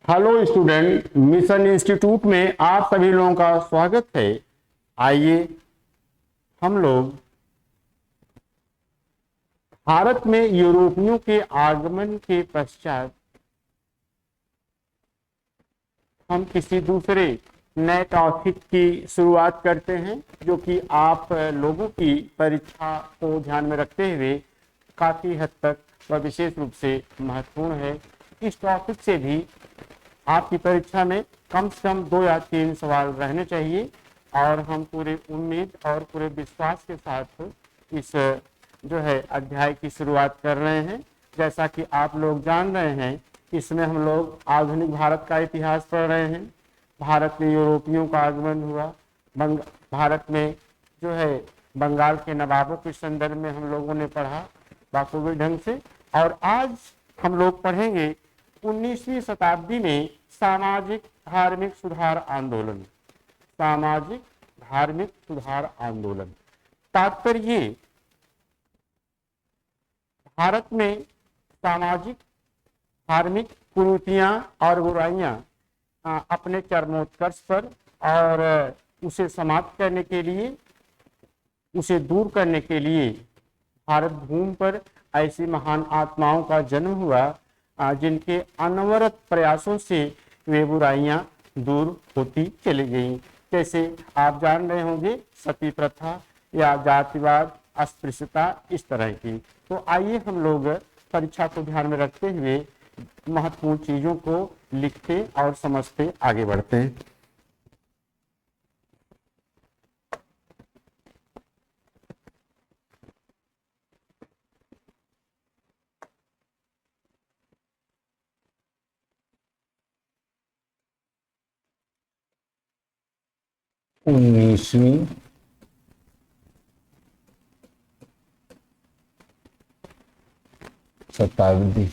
Hello student, mission institute में आप सभी लोगों का स्वागत है। आइए हम लोग भारत में यूरोपियों के आगमन के पश्चात हम किसी दूसरे नए टॉपिक की शुरुआत करते हैं, जो कि आप लोगों की परीक्षा को ध्यान में रखते हुए काफ़ी हद तक व विशेष रूप से महत्वपूर्ण है। इस टॉपिक से भी आपकी परीक्षा में कम से कम 2 या 3 सवाल रहने चाहिए और हम पूरे उम्मीद और पूरे विश्वास के साथ इस जो है अध्याय की शुरुआत कर रहे हैं। जैसा कि आप लोग जान रहे हैं, इसमें हम लोग आधुनिक भारत का इतिहास पढ़ रहे हैं। भारत में यूरोपियों का आगमन हुआ, भारत में जो है बंगाल के नवाबों के संदर्भ में हम लोगों ने पढ़ा बाखूबी ढंग से। और आज हम लोग पढ़ेंगे 19वीं शताब्दी में सामाजिक धार्मिक सुधार आंदोलन। सामाजिक धार्मिक सुधार आंदोलन तात्पर्य भारत में सामाजिक धार्मिक कुरीतियां और बुराइयां अपने चरमोत्कर्ष पर और उसे समाप्त करने के लिए, उसे दूर करने के लिए भारत भूमि पर ऐसी महान आत्माओं का जन्म हुआ जिनके अनवरत प्रयासों से वे बुराइयां दूर होती चली गईं। जैसे आप जान रहे होंगे, सती प्रथा या जातिवाद, अस्पृश्यता, इस तरह की। तो आइए हम लोग परीक्षा को ध्यान में रखते हुए महत्वपूर्ण चीजों को लिखते और समझते आगे बढ़ते हैं। उन्नीसवीं शताब्दी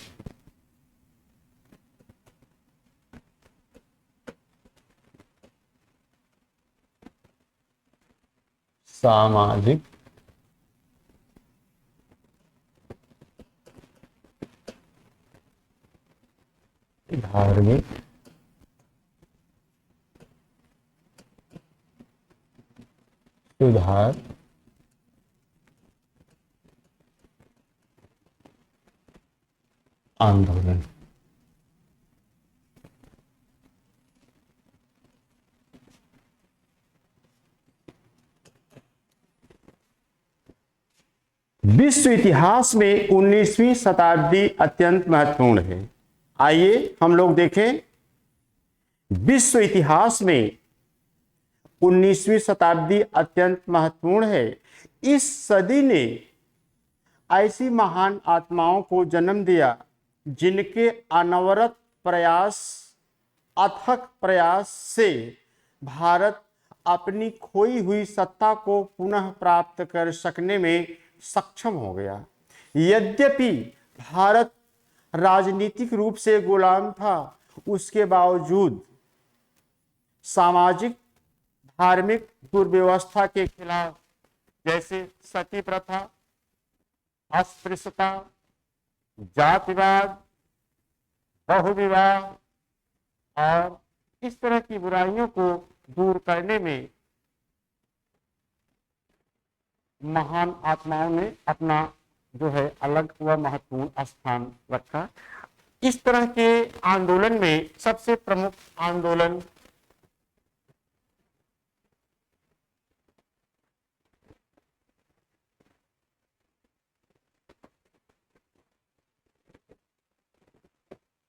सामाजिक धार्मिक सुधार आंदोलन। विश्व इतिहास में 19वीं शताब्दी अत्यंत महत्वपूर्ण है। आइए हम लोग देखें, विश्व इतिहास में 19वीं शताब्दी अत्यंत महत्वपूर्ण है। इस सदी ने ऐसी महान आत्माओं को जन्म दिया जिनके अनवरत प्रयास, अथक प्रयास से भारत अपनी खोई हुई सत्ता को पुनः प्राप्त कर सकने में सक्षम हो गया। यद्यपि भारत राजनीतिक रूप से गुलाम था, उसके बावजूद सामाजिक धार्मिक दुर्व्यवस्था के खिलाफ, जैसे सती प्रथा, अस्पृश्यता, जातिवाद, बहुविवाह और इस तरह की बुराइयों को दूर करने में महान आत्माओं ने अपना जो है अलग व महत्वपूर्ण स्थान रखा। इस तरह के आंदोलन में सबसे प्रमुख आंदोलन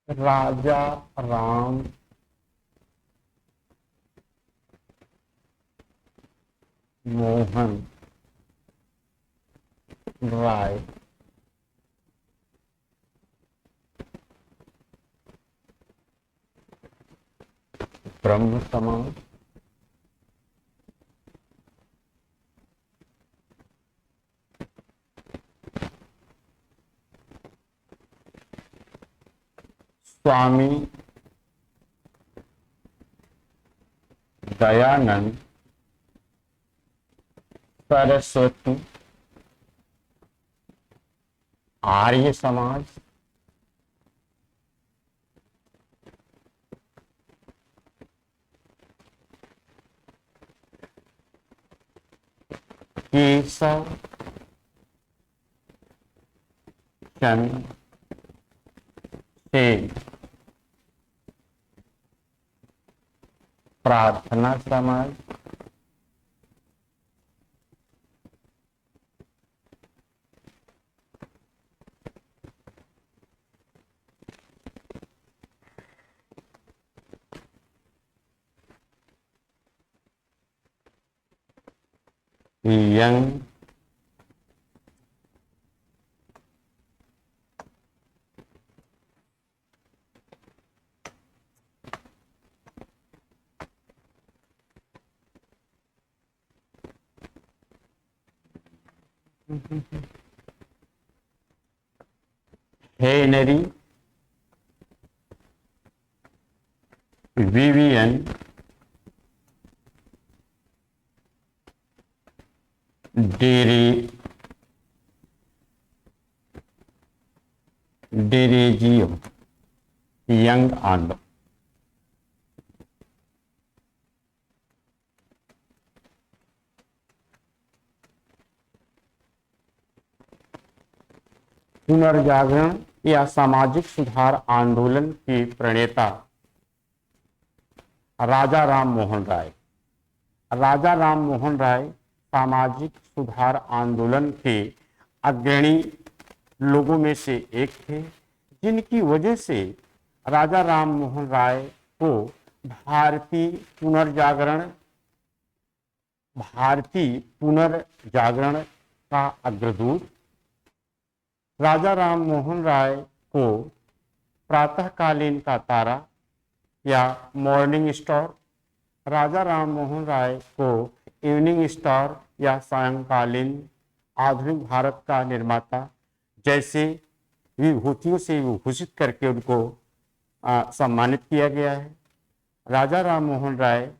राजा राम मोहन राय ब्रह्म समाज स्वामी दयानंद सरस्वती आर्य समाज केशव चंद्र Sen. Prarthana Samaj, young Henry Vivian Derozio young आंडो। पुनर्जागरण या सामाजिक सुधार आंदोलन के प्रणेता राजा राम मोहन राय। राजा राम मोहन राय सामाजिक सुधार आंदोलन के अग्रणी लोगों में से एक थे, जिनकी वजह से राजा राम मोहन राय को भारतीय पुनर्जागरण का अग्रदूत, राजा राम मोहन राय को प्रातःकालीन का तारा या मॉर्निंग स्टार, राजा राम मोहन राय को इवनिंग स्टार या सायंकालीन आधुनिक भारत का निर्माता जैसे विभूतियों से विभूषित करके उनको सम्मानित किया गया है। राजा राम मोहन राय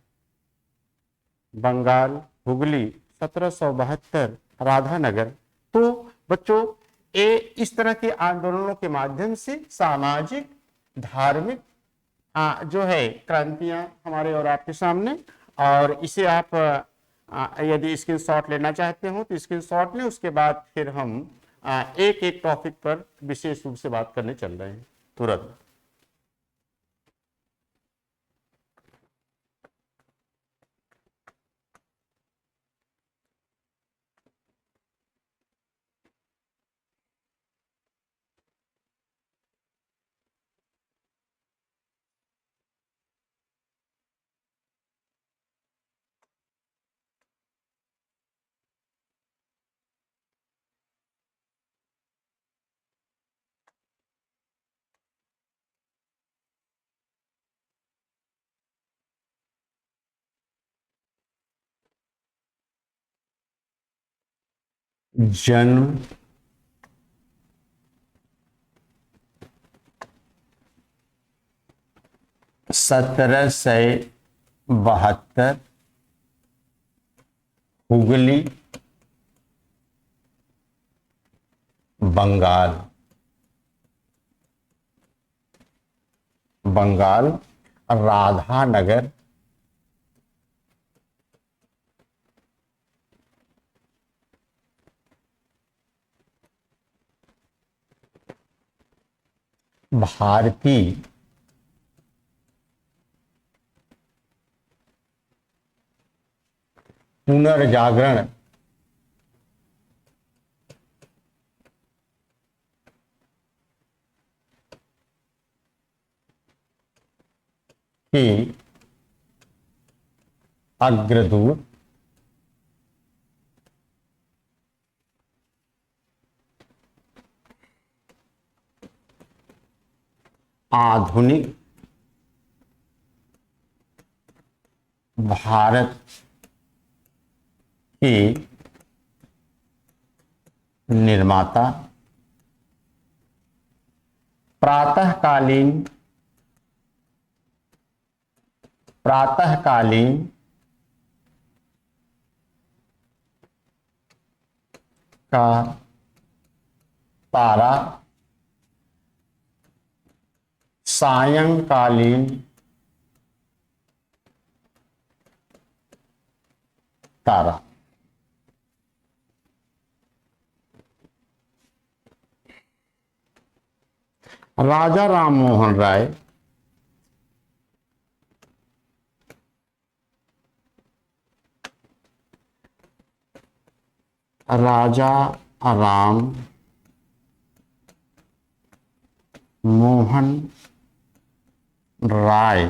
बंगाल, हुगली, 1772, राधानगर। तो बच्चों, इस तरह के आंदोलनों के माध्यम से सामाजिक धार्मिक जो है क्रांतियां हमारे और आपके सामने, और इसे आप यदि स्क्रीनशॉट लेना चाहते हो तो स्क्रीनशॉट लें। उसके बाद फिर हम एक एक टॉपिक पर विशेष रूप से बात करने चल रहे हैं तुरंत। जन्म 1772, हुगली, बंगाल, राधानगर, भारतीय पुनर्जागरण के अग्रदूत, आधुनिक भारत के निर्माता, प्रातःकालीन का तारा, सायंकालीन तारा। राजा राम मोहन राय राजा राम मोहन राय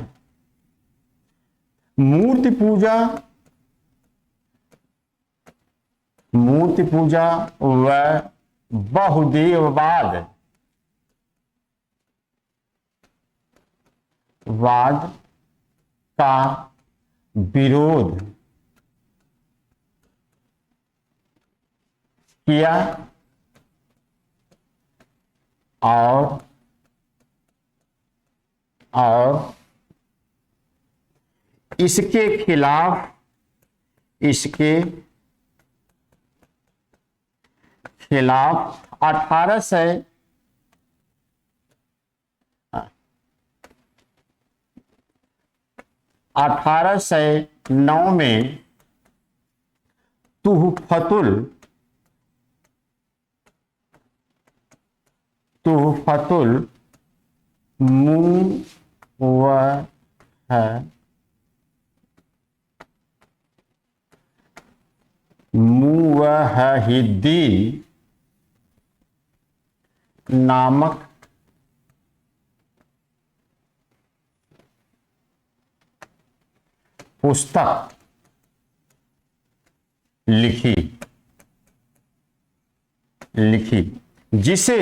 मूर्ति पूजा व बहुदेववाद का विरोध किया और इसके खिलाफ 1809 में तुहफतुल मुवहिद्दीन नामक पुस्तक लिखी जिसे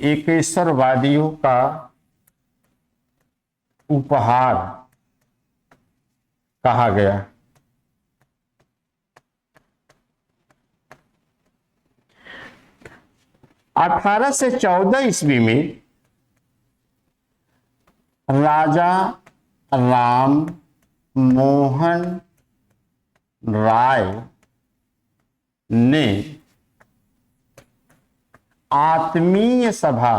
एकेश्वरवादियों का उपहार कहा गया। 1814 ईस्वी में राजा राम मोहन राय ने आत्मीय सभा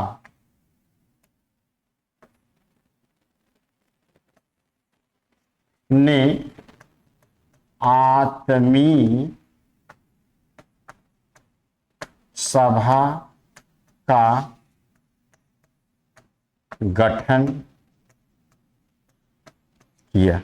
का गठन किया।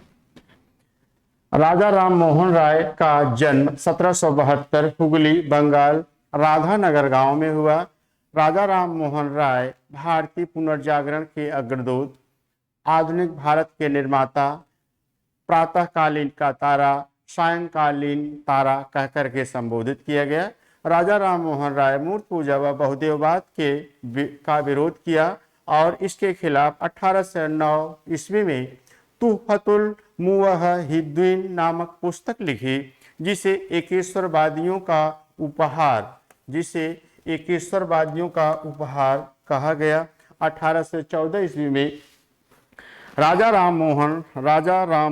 राजा राम मोहन राय का जन्म 1772 हुगली बंगाल राधानगर गांव में हुआ। राजा राम मोहन राय भारतीय पुनर्जागरण के अग्रदूत, आधुनिक भारत के निर्माता, प्रातःकालीन का तारा, सायंकालीन तारा कहकर के संबोधित किया गया। राजा राम मोहन राय मूर्ति पूजा व बहुदेववाद का विरोध किया और इसके खिलाफ 1809 ईस्वी में तुहफतुल मुवहिद्दीन नामक पुस्तक लिखी, जिसे एकेश्वरवादियों का उपहार कहा गया। 1814 ईस्वी में राजा राम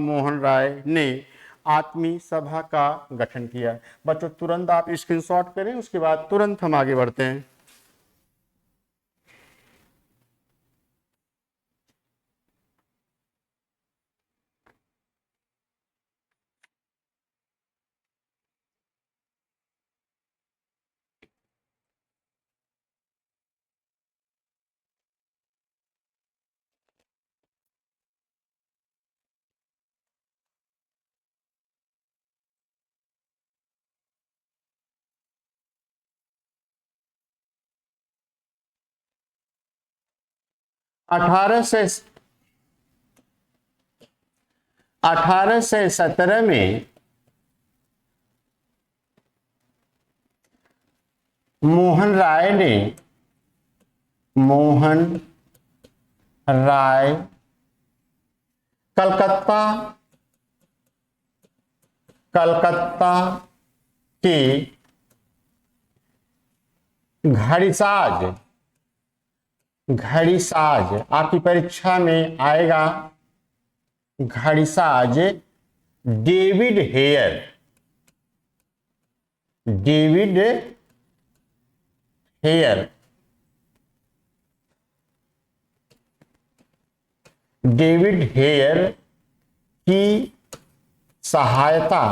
मोहन राय ने आत्मी सभा का गठन किया। बच्चों तुरंत आप स्क्रीनशॉट करें, उसके बाद तुरंत हम आगे बढ़ते हैं। अठारह सौ 17 में मोहन राय कलकत्ता के घड़ीसाज आपकी परीक्षा में आएगा। घड़ीसाज डेविड हेयर डेविड हेयर की सहायता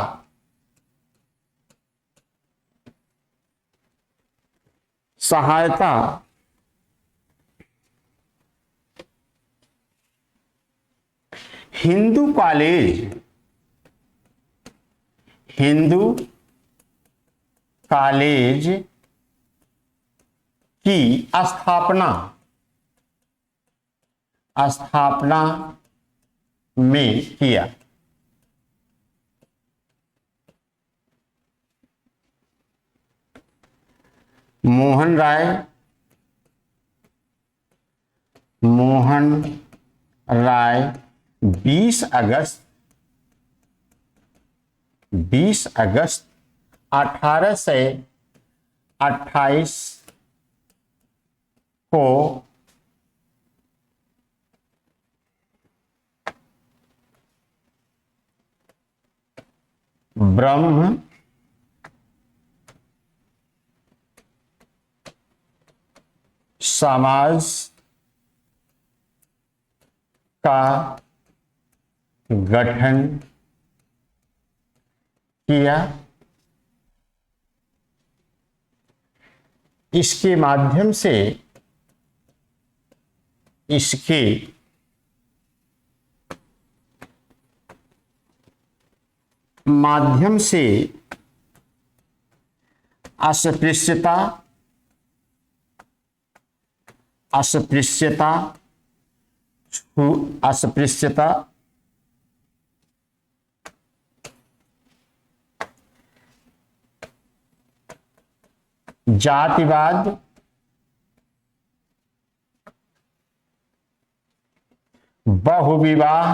हिंदू कॉलेज की स्थापना में किया। मोहन राय 20 अगस्त 1828 को ब्रह्म समाज का गठन किया। इसके माध्यम से अस्पृश्यता जातिवाद, बहुविवाह,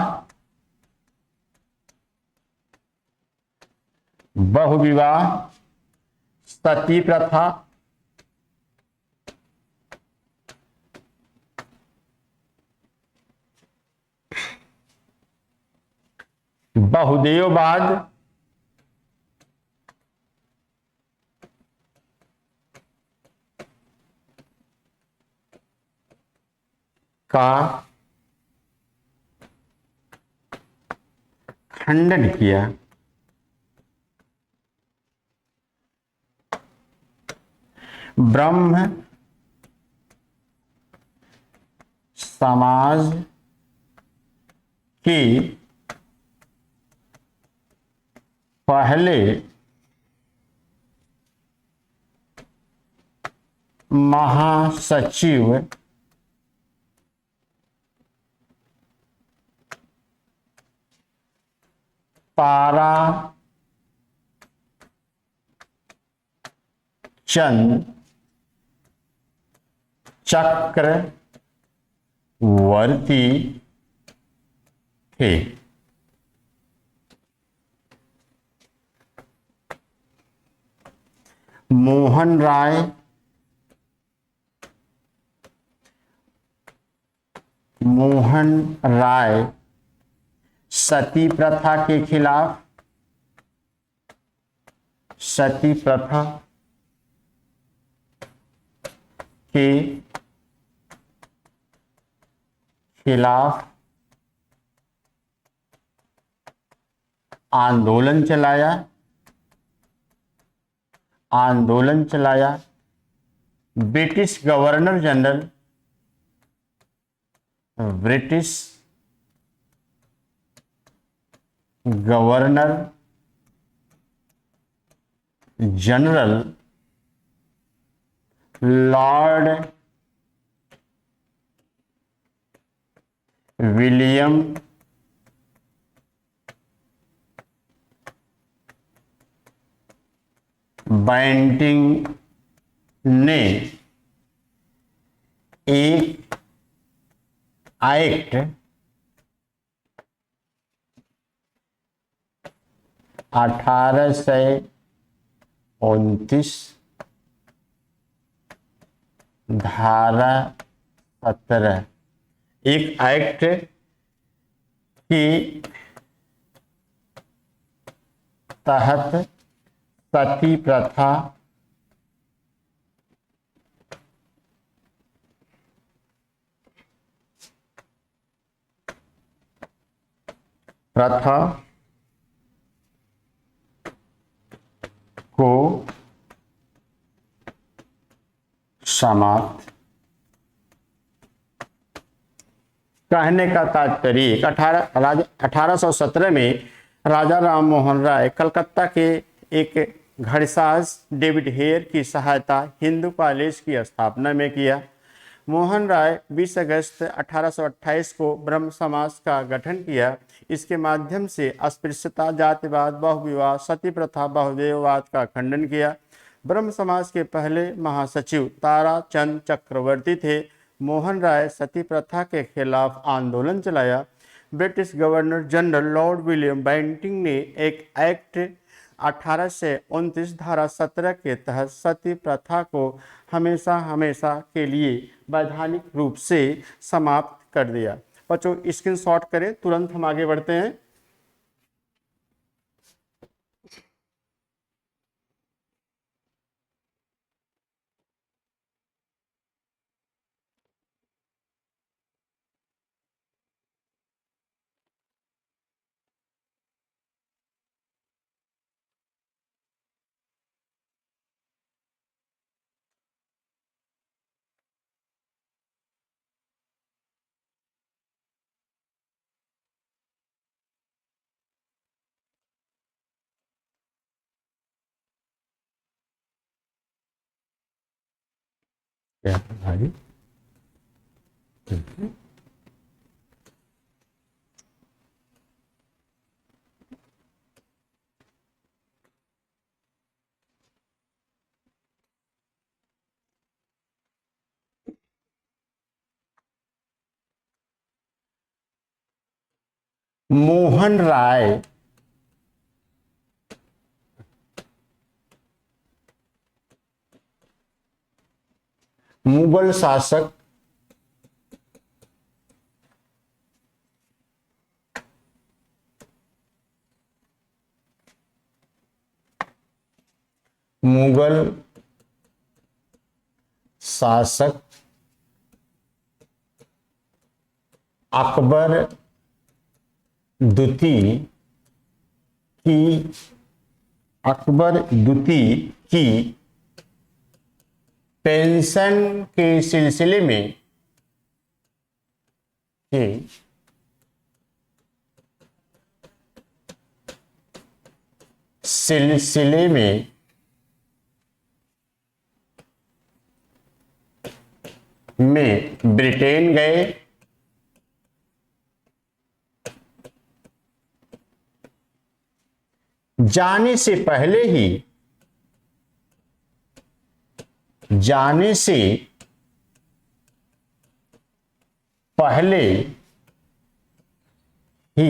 सती प्रथा, बहुदेववाद, का खंडन किया। ब्रह्म समाज के पहले महासचिव ताराचंद चक्रवर्ती थे। मोहन राय सती प्रथा के खिलाफ आंदोलन चलाया। British governor general lord William Bentinck ने एक एक्ट 1829 धारा 17 एक एक्ट के तहत सती प्रथा प्रथा को समाप्त। कहने का तात्पर्य 1817 में राजा राम मोहन राय कलकत्ता के एक घड़साज डेविड हेयर की सहायता हिंदू कॉलेज की स्थापना में किया। मोहन राय 20 अगस्त 1828 को ब्रह्म समाज का गठन किया। इसके माध्यम से अस्पृश्यता, जातिवाद, बहुविवाह, सती प्रथा, बहुदेववाद का खंडन किया। ब्रह्म समाज के पहले महासचिव ताराचंद चक्रवर्ती थे। मोहन राय सती प्रथा के खिलाफ आंदोलन चलाया। British governor general lord William Bentinck ने एक एक्ट 1829 धारा 17 के तहत सती प्रथा को हमेशा हमेशा के लिए वैधानिक रूप से समाप्त कर दिया। बच्चों स्क्रीनशॉट करें, तुरंत हम आगे बढ़ते हैं। भाई मोहन राय मुगल शासक अकबर द्वितीय की पेंशन के सिलसिले में ब्रिटेन गए। जाने से पहले ही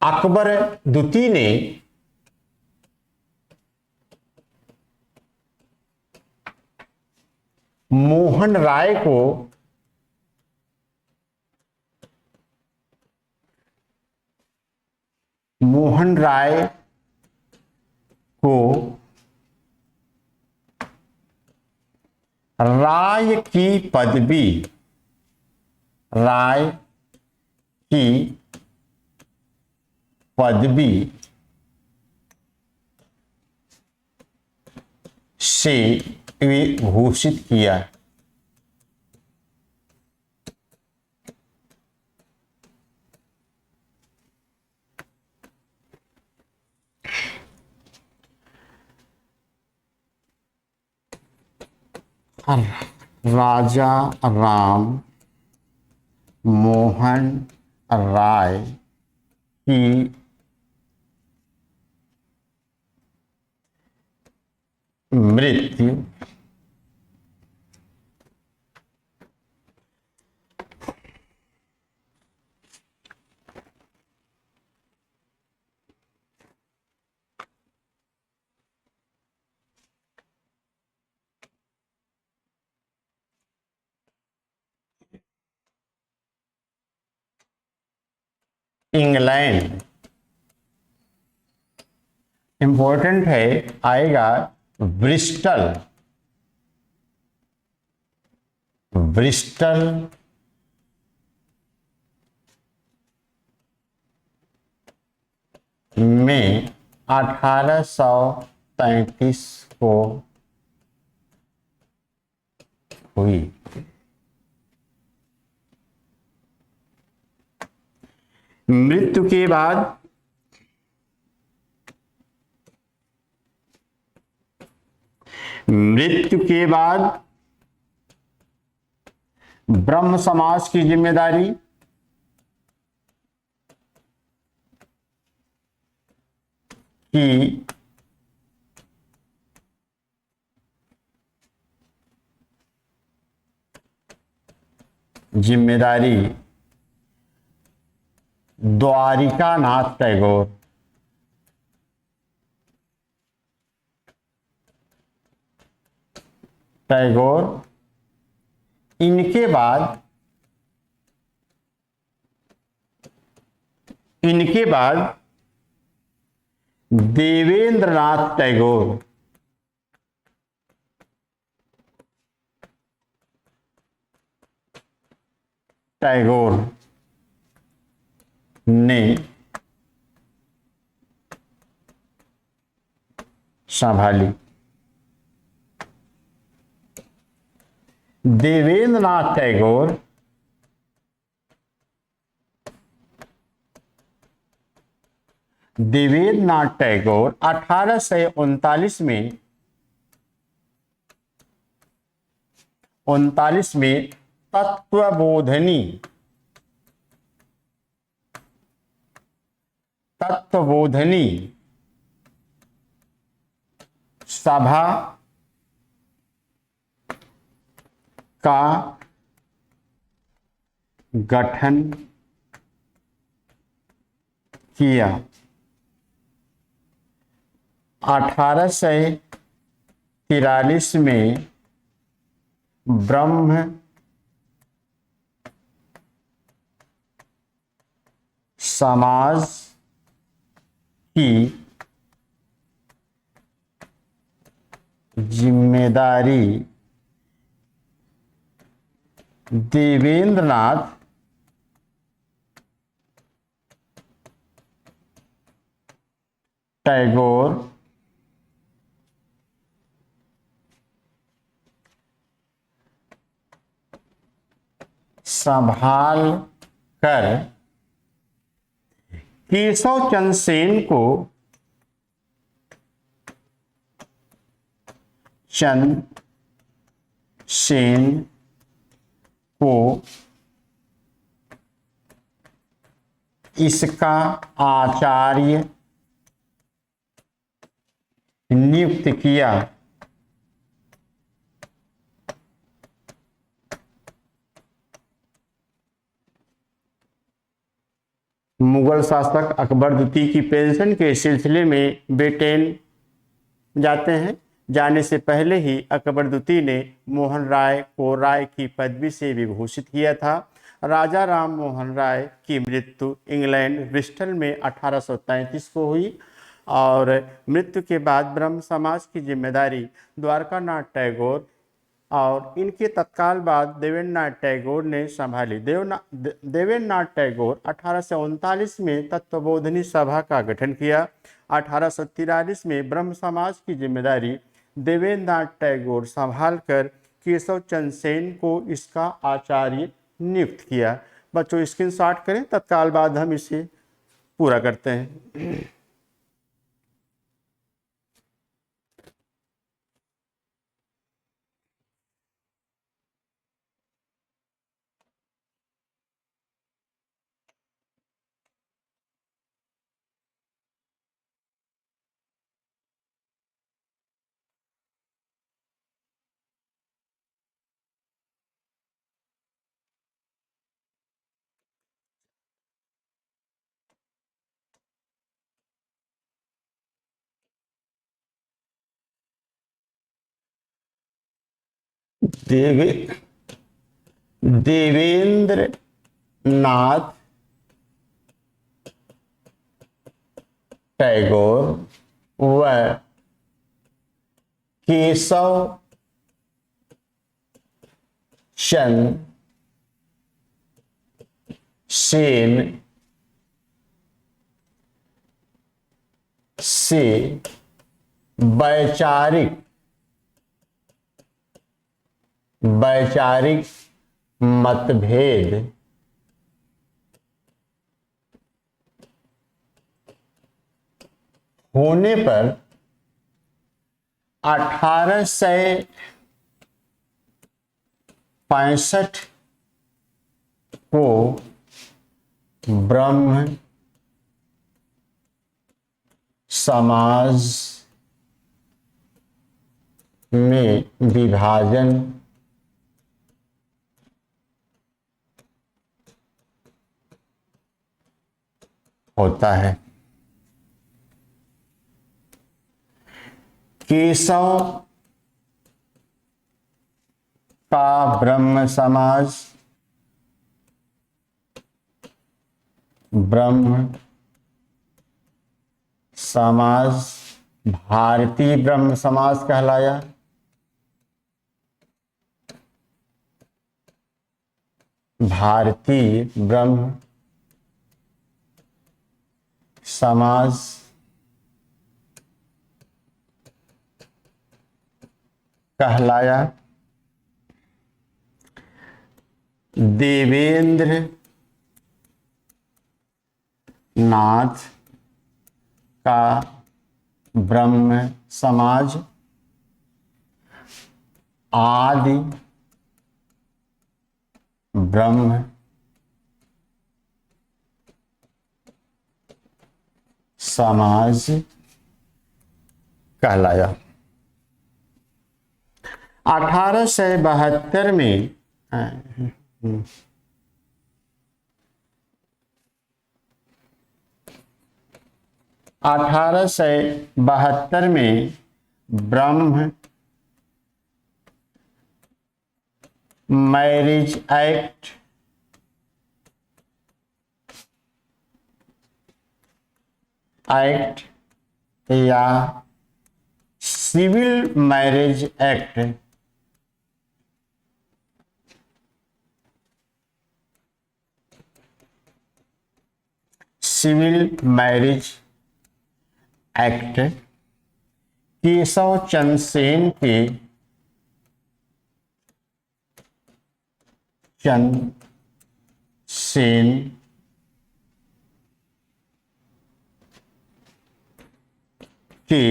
अकबर द्वितीय ने मोहन राय को राय की पदवी से घोषित किया। राजा राम मोहन राय की मृत्यु इंग्लैंड, इंपॉर्टेंट है, आएगा ब्रिस्टल में 1833 को हुई। मृत्यु के बाद ब्रह्म समाज की जिम्मेदारी की जिम्मेदारी द्वारिकानाथ टैगोर इनके बाद देवेंद्रनाथ टैगोर ने संभाली। देवेंद्रनाथ टैगोर देवेंद्रनाथ टैगोर 1839 में तत्वबोधनी सभा का गठन किया। 1843 में ब्रह्म समाज की जिम्मेदारी देवेंद्रनाथ टैगोर संभाल कर केशव चंद्र सेन को इसका आचार्य नियुक्त किया। मुगल शासक अकबर द्वितीय की पेंशन के सिलसिले में ब्रिटेन जाते हैं। जाने से पहले ही अकबर द्वितीय ने मोहन राय को राय की पदवी से विभूषित किया था। राजा राम मोहन राय की मृत्यु इंग्लैंड ब्रिस्टल में 1833 को हुई और मृत्यु के बाद ब्रह्म समाज की जिम्मेदारी द्वारकानाथ टैगोर और इनके तत्काल बाद देवेंद्रनाथ टैगोर ने संभाली। देवेंद्रनाथ टैगोर 1839 में तत्वबोधनी सभा का गठन किया। 1843 में ब्रह्म समाज की जिम्मेदारी देवेंद्रनाथ टैगोर संभाल कर केशव चंद्र सेन को इसका आचार्य नियुक्त किया। बच्चों स्क्रीनशॉट करें, तत्काल बाद हम इसे पूरा करते हैं। देवेंद्र नाथ टैगोर व केशव चंद्र सेन से वैचारिक मतभेद होने पर 1865 को ब्रह्म समाज में विभाजन होता है। केशव का ब्रह्म समाज भारतीय ब्रह्म समाज कहलाया। भारतीय ब्रह्म समाज कहलाया। देवेंद्र नाथ का ब्रह्म समाज आदि ब्रह्म समाज कहलाया। 1872 में 1872 में ब्रह्म मैरिज एक्ट या civil marriage act Keshav Chandra Sen के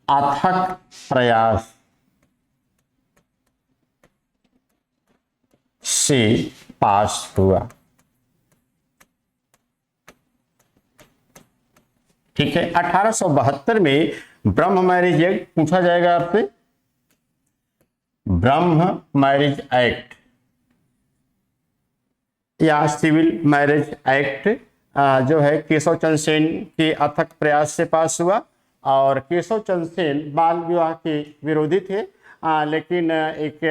अथक प्रयास से पास हुआ। ठीक है, 1872 में ब्रह्म मैरिज एक्ट पूछा जाएगा आपसे। ब्रह्म मैरिज एक्ट या सिविल मैरिज एक्ट जो है केशव चंद्र सेन के अथक प्रयास से पास हुआ। और केशव चंद्र सेन बाल विवाह के विरोधी थे, लेकिन एक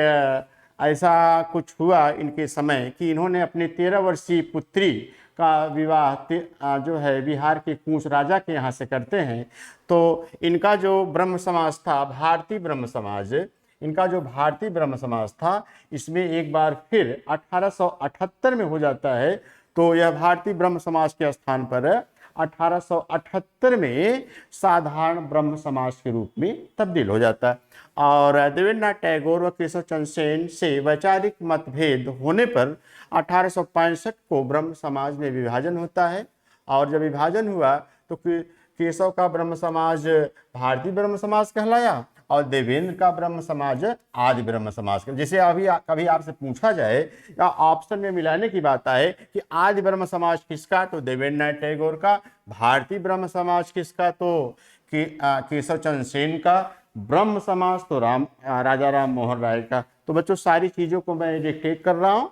ऐसा कुछ हुआ इनके समय कि इन्होंने अपनी 13 वर्षीय पुत्री का विवाह जो है बिहार के कूच राजा के यहाँ से करते हैं। तो इनका जो ब्रह्म समाज था, भारतीय ब्रह्म समाज, इनका जो भारतीय ब्रह्म समाज था, इसमें एक बार फिर 1878 में हो जाता है। तो यह भारतीय ब्रह्म समाज के स्थान पर 1878 में साधारण ब्रह्म समाज के रूप में तब्दील हो जाता है। और देवेंद्रनाथ टैगोर व केशव चंद्र सेन से वैचारिक मतभेद होने पर 1865 को ब्रह्म समाज में विभाजन होता है। और जब विभाजन हुआ तो केशव का ब्रह्म समाज भारतीय ब्रह्म समाज कहलाया और देवेंद्र का ब्रह्म समाज आदि ब्रह्म समाज। जिसे अभी कभी आपसे पूछा जाए या ऑप्शन में मिलाने की बात आए कि आदि ब्रह्म समाज किसका, तो देवेंद्रनाथ टैगोर का। भारतीय ब्रह्म समाज किसका, तो केशव चंद्र सेन का। ब्रह्म समाज तो राजा राम मोहन राय का। तो बच्चों सारी चीज़ों को मैं डिक्टेट कर रहा हूँ,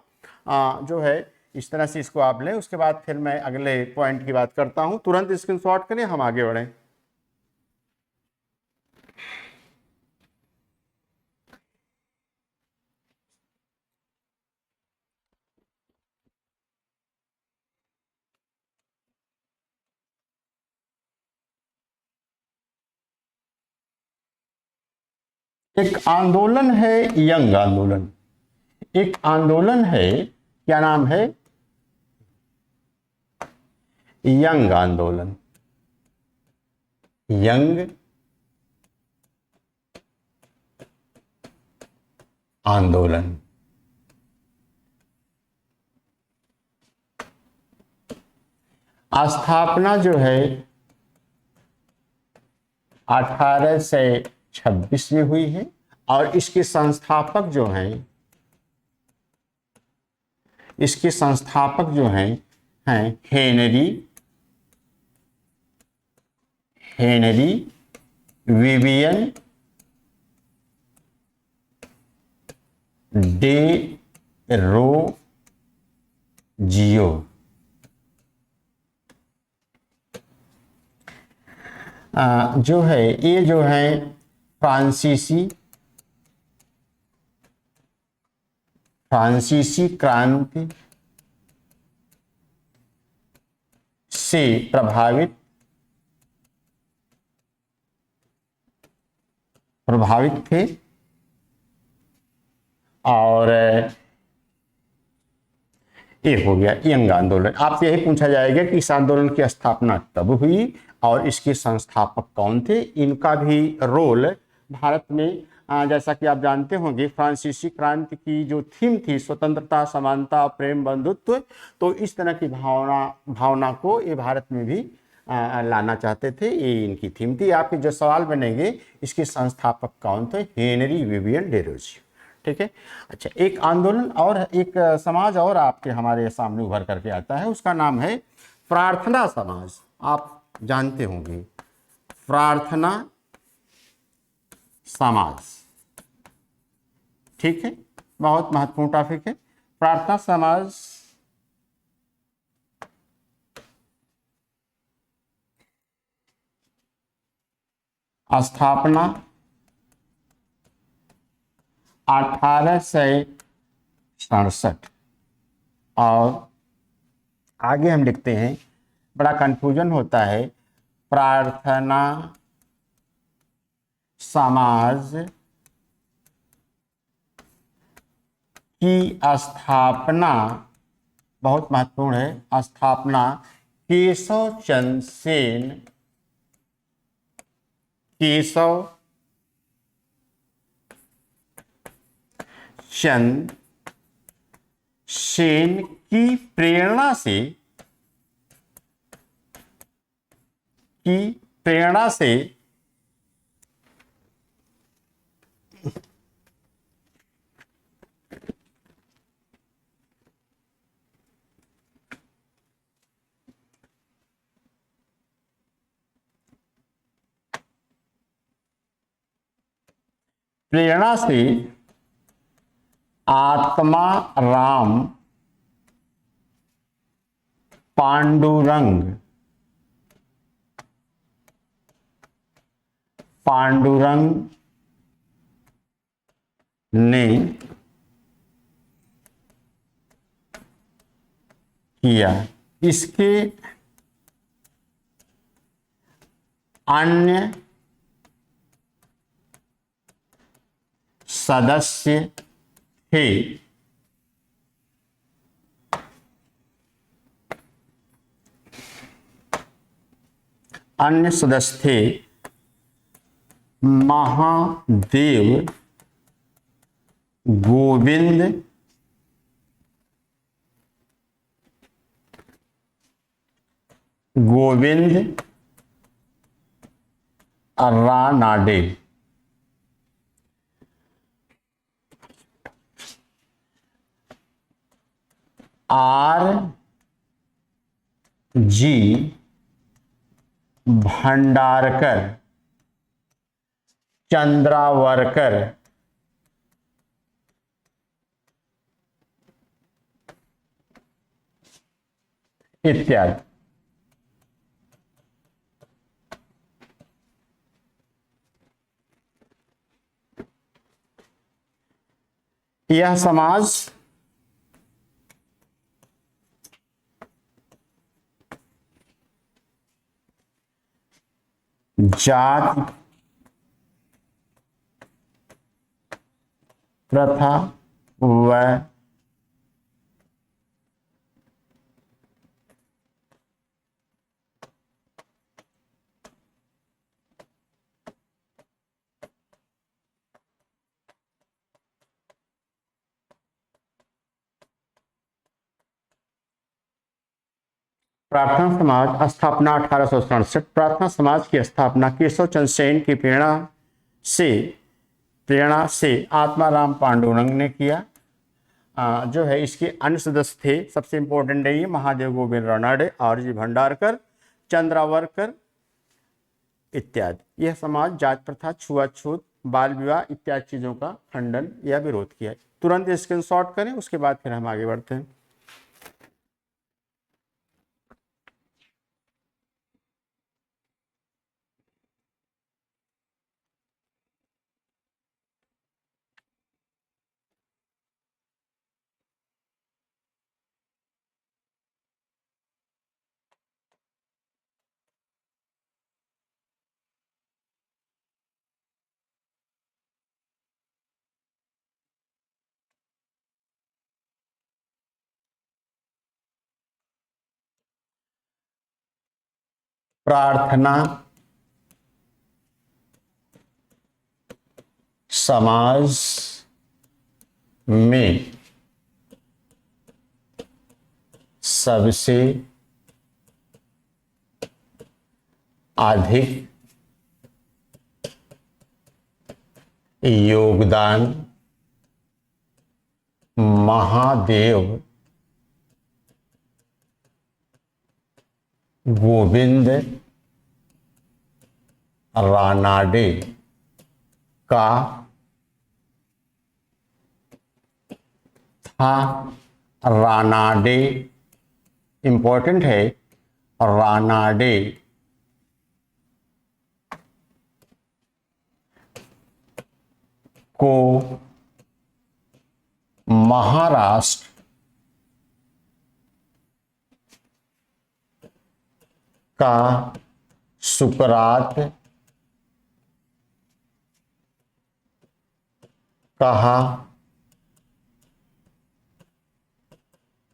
जो है इस तरह से इसको आप लें। उसके बाद फिर मैं अगले पॉइंट की बात करता हूँ। तुरंत स्क्रीनशॉट करें, हम आगे बढ़ें। एक आंदोलन है यंग आंदोलन, एक आंदोलन है, क्या नाम है, यंग आंदोलन। यंग आंदोलन। स्थापना जो है 1826 में हुई है और इसके संस्थापक जो हैं, इसके संस्थापक जो हैं हेनरी विवियन डे रोजियो। जो है ये जो है फ्रांसीसी क्रांति से प्रभावित थे और ये हो गया यंग आंदोलन। आप यही पूछा जाएगा कि इस आंदोलन की स्थापना कब हुई और इसके संस्थापक कौन थे। इनका भी रोल भारत में जैसा कि आप जानते होंगे, फ्रांसीसी क्रांति की जो थीम थी स्वतंत्रता, समानता, प्रेम, बंधुत्व, तो इस तरह की भावना को ये भारत में भी लाना चाहते थे। ये इनकी थीम थी। आपके जो सवाल बनेंगे इसके संस्थापक कौन थे, हेनरी विवियन डे रोजियो। ठीक है। अच्छा, एक आंदोलन और एक समाज और आपके हमारे सामने उभर करके आता है, उसका नाम है प्रार्थना समाज। आप जानते होंगे प्रार्थना समाज। ठीक है, बहुत महत्वपूर्ण टॉपिक है प्रार्थना समाज। स्थापना 1867 और आगे हम लिखते हैं, बड़ा कंफ्यूजन होता है, प्रार्थना समाज की स्थापना, बहुत महत्वपूर्ण है, स्थापना केशव चंद सेन की प्रेरणा से आत्मा राम पांडुरंग ने किया। इसके अन्य सदस्य थे महादेव गोविंद रानाडे। R.G. भंडारकर, चंद्रावरकर, इत्यादि। यह समाज जाति प्रथा व प्रार्थना समाज स्थापना 1867। प्रार्थना समाज की स्थापना केशव चंद्र सेन की प्रेरणा से आत्माराम पांडुरंग ने किया। जो है इसके अन्य सदस्य थे, सबसे इंपॉर्टेंट है ये महादेव गोविंद रानडे, आरजी भंडारकर, चंद्रावरकर इत्यादि। यह समाज जात प्रथा, छुआछूत, बाल विवाह इत्यादि चीजों का खंडन या विरोध किया। तुरंत स्क्रीनशॉट करें, उसके बाद फिर हम आगे बढ़ते हैं। प्रार्थना समाज में सबसे अधिक योगदान महादेव गोविंद रानाडे का था। रानाडे इंपॉर्टेंट है, रानाडे को महाराष्ट्र का सुकरात कहा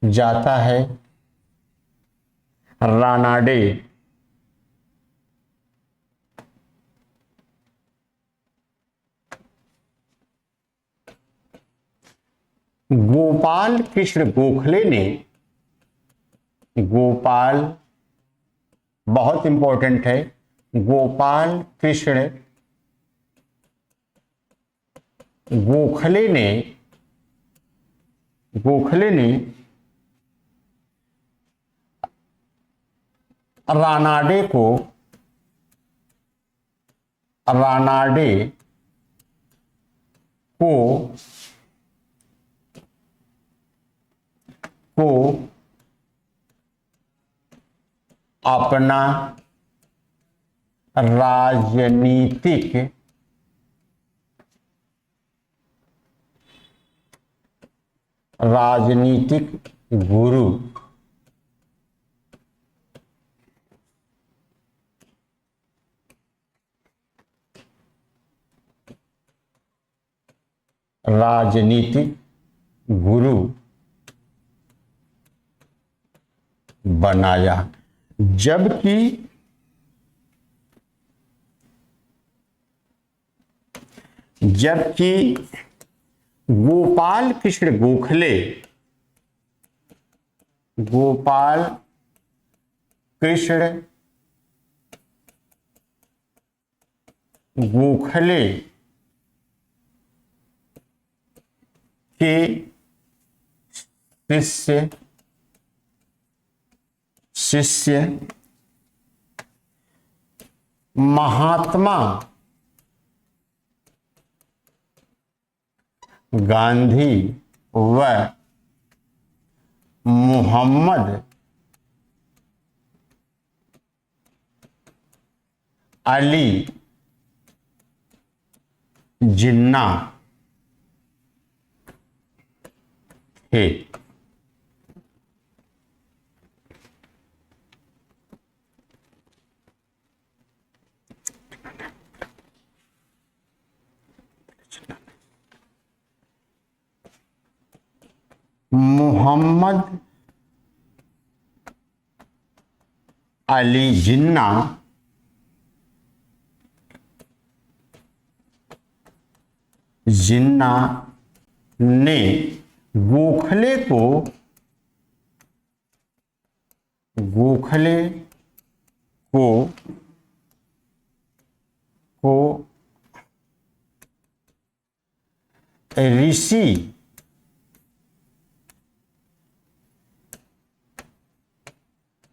जाता है। रानाडे गोपाल कृष्ण गोखले ने, गोपाल बहुत इंपॉर्टेंट है, गोपाल कृष्ण गोखले ने रानाडे को अपना राजनीतिक गुरु बनाया। जबकि गोपाल कृष्ण गोखले के शिष्य महात्मा गांधी व मोहम्मद अली जिन्ना थे। मोहम्मद अली जिन्ना ने गोखले को गोखले को ऋषि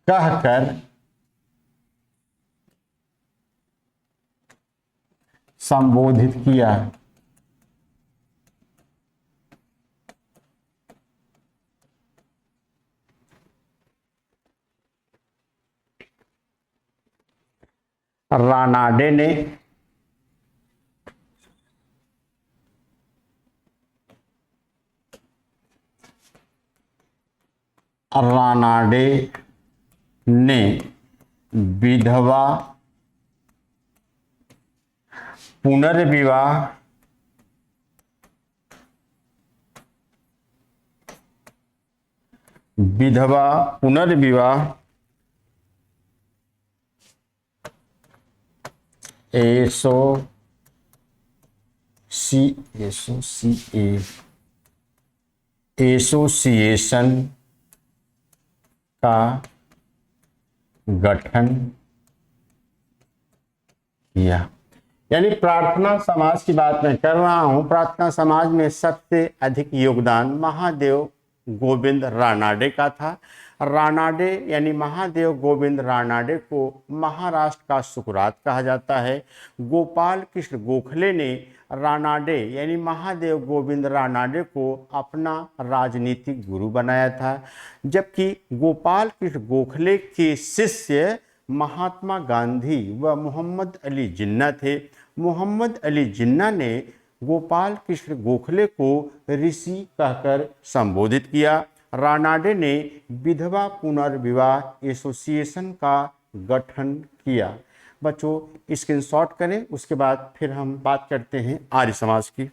कहकर संबोधित किया। रानाडे ने विधवा पुनर्विवाह एसोसिएशन का गठन किया। यानी प्रार्थना समाज की बात मैं कर रहा हूं। प्रार्थना समाज में सबसे अधिक योगदान महादेव गोविंद रानाडे का था। रानाडे यानी महादेव गोविंद रानाडे को महाराष्ट्र का सुकरात कहा जाता है। गोपाल कृष्ण गोखले ने रानाडे यानी महादेव गोविंद रानाडे को अपना राजनीतिक गुरु बनाया था, जबकि गोपाल कृष्ण गोखले के शिष्य महात्मा गांधी व मोहम्मद अली जिन्ना थे। मोहम्मद अली जिन्ना ने गोपाल कृष्ण गोखले को ऋषि कहकर संबोधित किया। रानाडे ने विधवा पुनर्विवाह एसोसिएशन का गठन किया। बच्चों स्क्रीनशॉट करें, उसके बाद फिर हम बात करते हैं आर्य समाज की।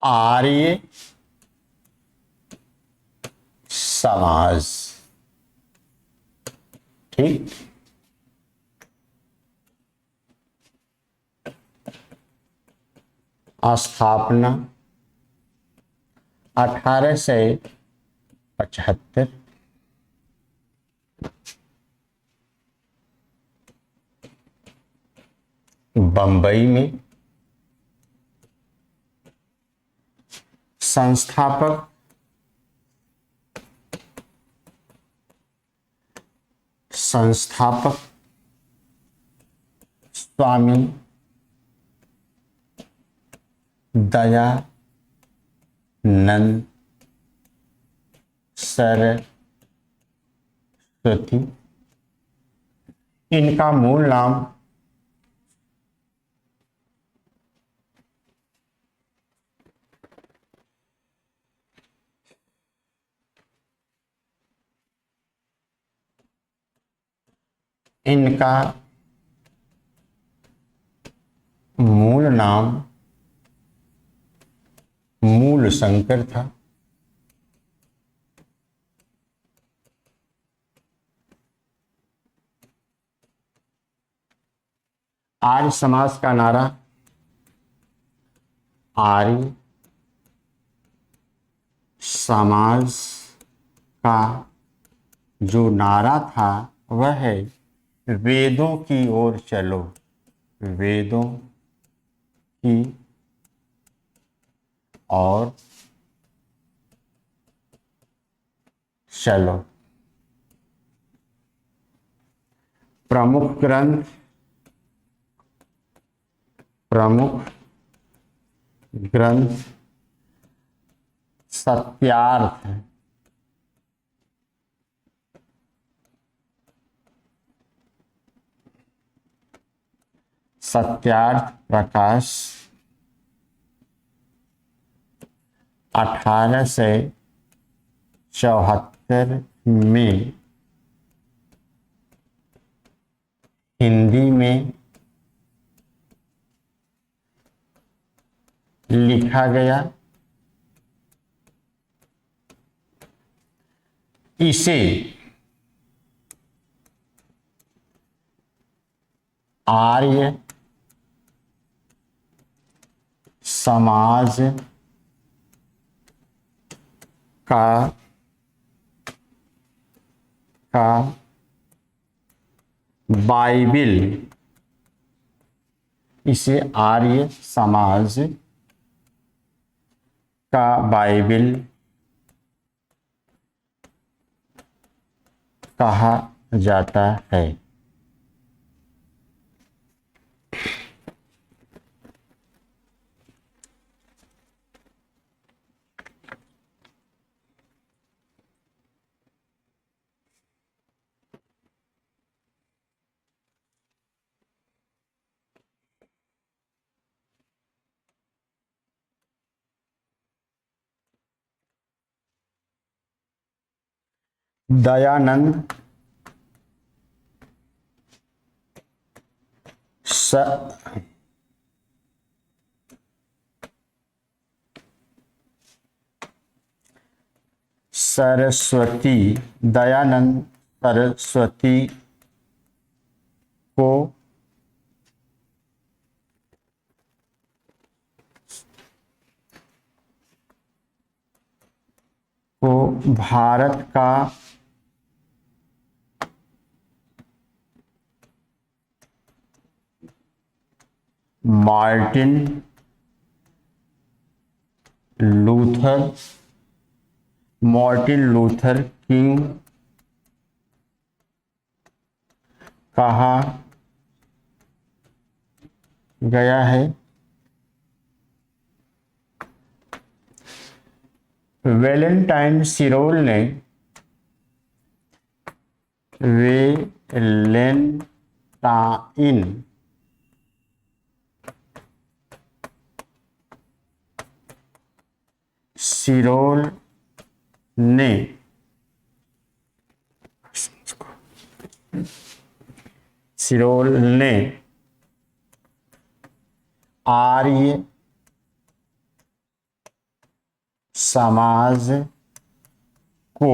आर्य समाज, ठीक। स्थापना 1875, बंबई में। संस्थापक स्वामी दयानंद सरस्वती। इनका मूल नाम मूल शंकर था। आर्य समाज का नारा, आर्य समाज का जो नारा था वह है वेदों की ओर चलो, वेदों की ओर चलो। प्रमुख ग्रंथ सत्यार्थ, सत्यार्थ प्रकाश 1874 में हिंदी में लिखा गया। इसे आर्य समाज का बाइबिल, इसे आर्य समाज का बाइबिल कहा जाता है। दयानंद सरस्वती, दयानंद सरस्वती को भारत का मार्टिन लूथर किंग कहा गया है। वैलेंटाइन सिरोल ने आर्य समाज को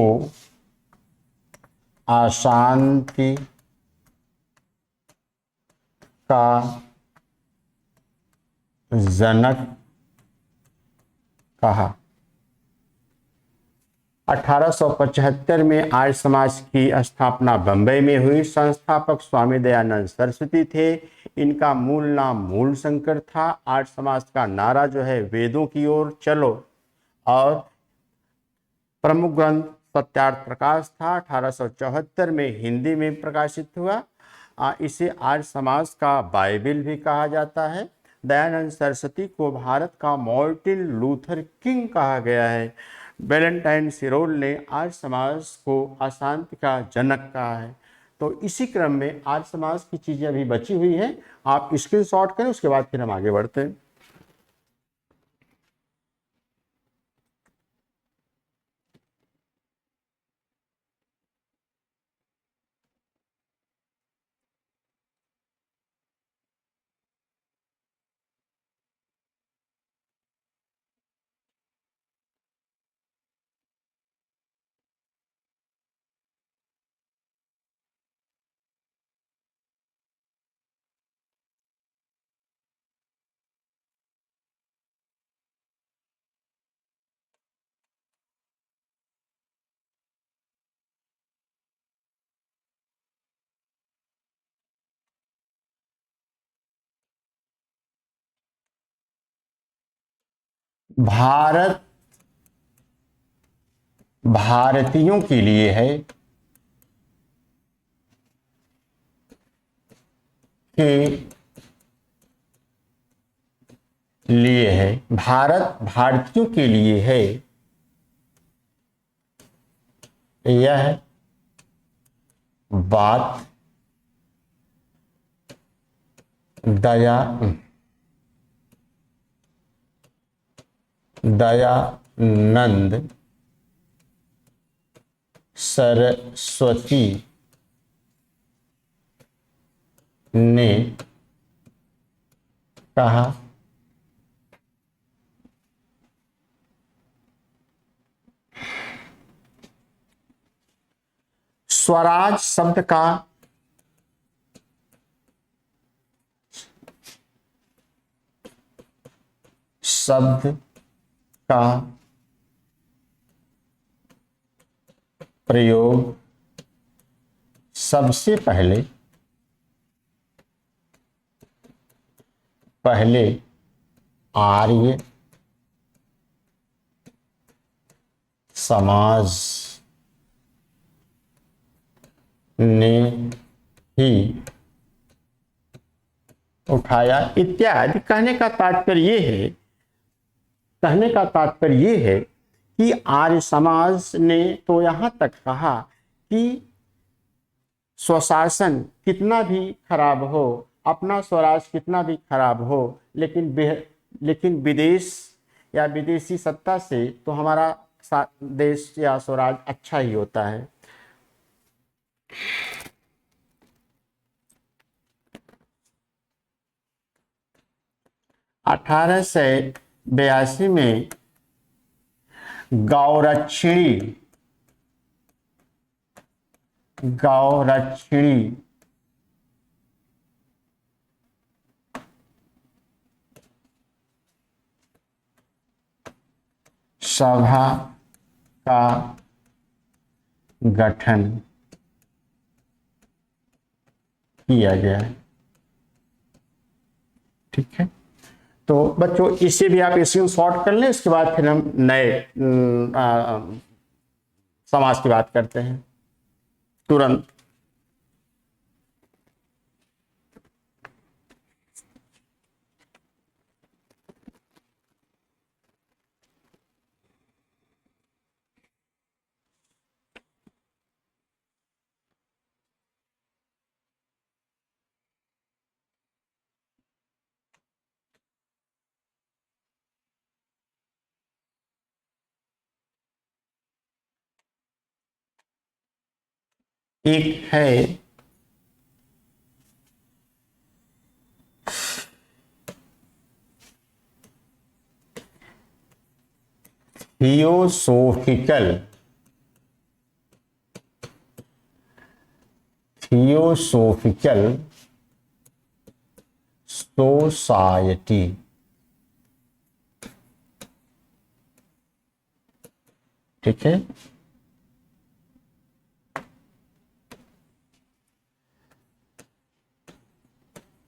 अशांति का जनक कहा। 1875 में आर्य समाज की स्थापना बंबई में हुई। संस्थापक स्वामी दयानंद सरस्वती थे। इनका मूल नाम मूल शंकर था। आर्य समाज का नारा जो है वेदों की ओर चलो, और प्रमुख ग्रंथ सत्यार्थ प्रकाश था। 1874 में हिंदी में प्रकाशित हुआ। इसे आर्य समाज का बाइबिल भी कहा जाता है। दयानंद सरस्वती को भारत का मार्टिन लूथर किंग कहा गया है। वैलेंटाइन सिरोल ने आर्य समाज को अशांति का जनक कहा है। तो इसी क्रम में आर्य समाज की चीजें अभी बची हुई हैं, आप स्क्रीनशॉट करें, उसके बाद फिर हम आगे बढ़ते हैं। भारत भारतीयों के लिए है के लिए है, भारत भारतीयों के लिए है। यह बात दया दयानंद सरस्वती ने कहा, स्वराज शब्द का प्रयोग सबसे पहले आर्य समाज ने ही उठाया इत्यादि। कहने का तात्पर्य ये है कि आर्य समाज ने तो यहां तक कहा कि स्वशासन कितना भी खराब हो, अपना स्वराज कितना भी खराब हो, लेकिन विदेश या विदेशी सत्ता से तो हमारा देश या स्वराज अच्छा ही होता है। अठारह सौ 82 में गौरक्षिणी सभा का गठन किया गया है। ठीक है, तो बच्चों इसे भी आप स्क्रीनशॉट कर लें, इसके बाद फिर हम नए समाज की बात करते हैं तुरंत। एक है थियोसोफिकल सोसाइटी। ठीक है,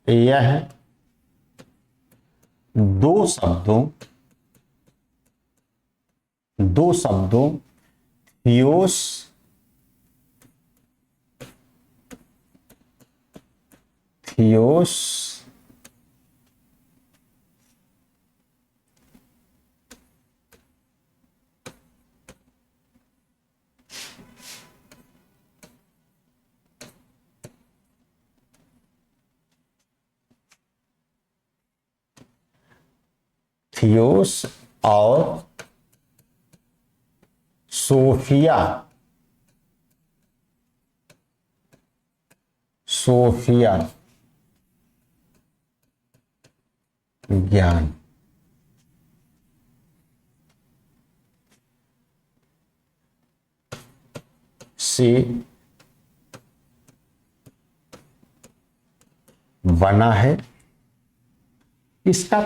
यह दो शब्दों थियोस और सोफिया ज्ञान से बना है। इसका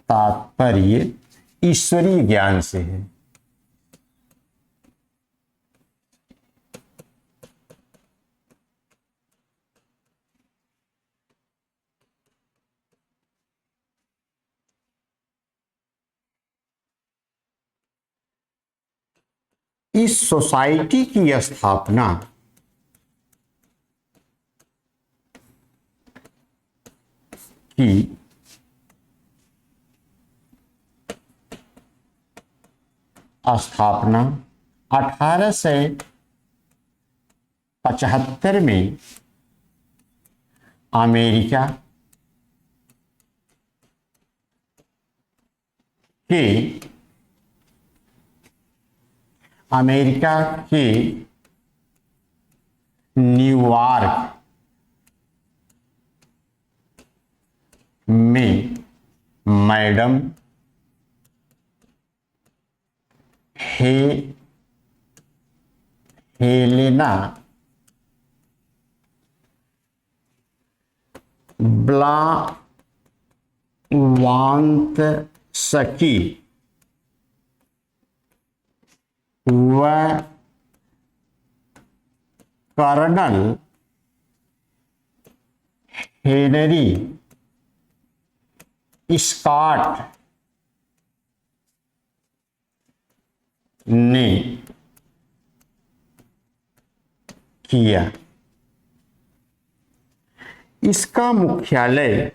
तात्पर्य ईश्वरीय ज्ञान से है। इस सोसाइटी की स्थापना की 1875 में अमेरिका के न्यूयॉर्क में मैडम हेलेना ब्लावात्स्की व कर्नल हेनरी स्कॉट ने किया। इसका मुख्यालय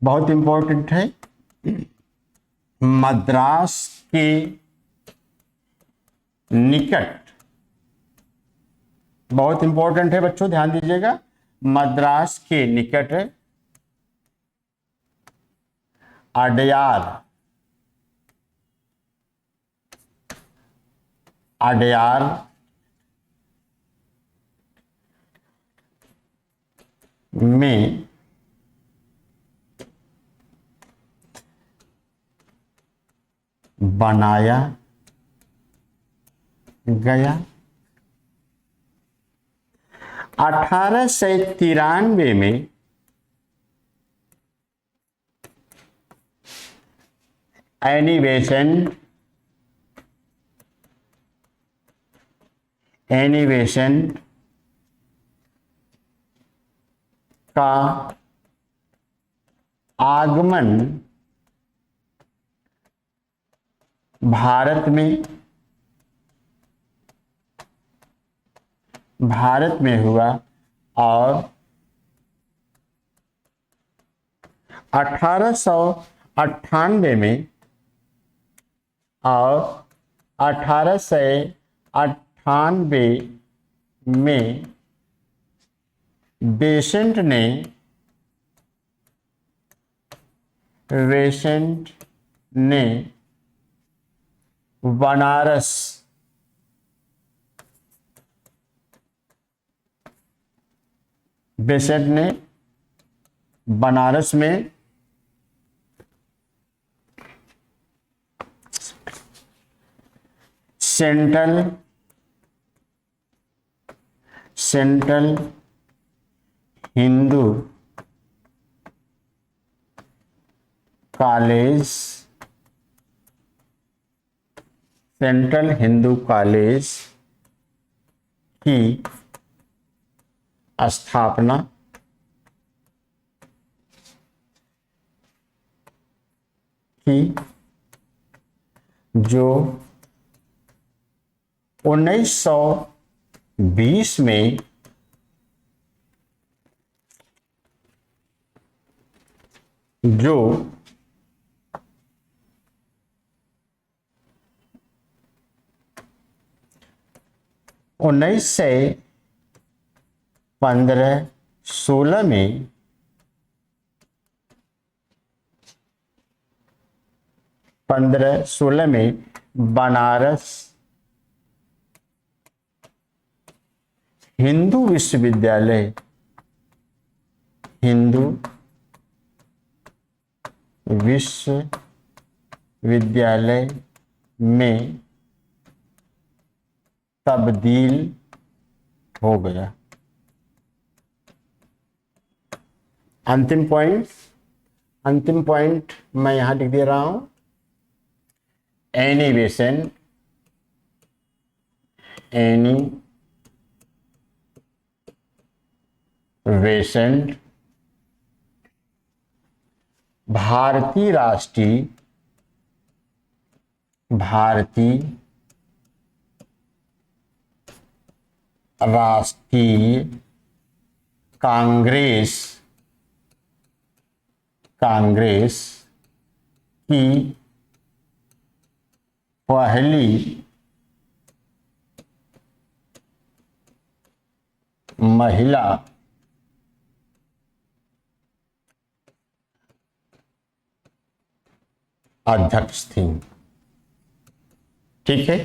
बहुत इंपॉर्टेंट है, मद्रास के निकट, बहुत इंपॉर्टेंट है बच्चों, ध्यान दीजिएगा, मद्रास के निकट अडयार में बनाया गया। 1893 में एनी बेसेंट का आगमन भारत में हुआ और 1898 में और 1898 में बेसेंट ने बनारस में सेंट्रल हिंदू कॉलेज की स्थापना की, जो 1920 में जो 1915-16 में बनारस हिंदू विश्वविद्यालय में तब्दील हो गया। अंतिम पॉइंट मैं यहां लिख दे रहा हूं, एनी बेसेंट भारतीय राष्ट्रीय कांग्रेस कांग्रेस की पहली महिला अध्यक्ष थी। ठीक है,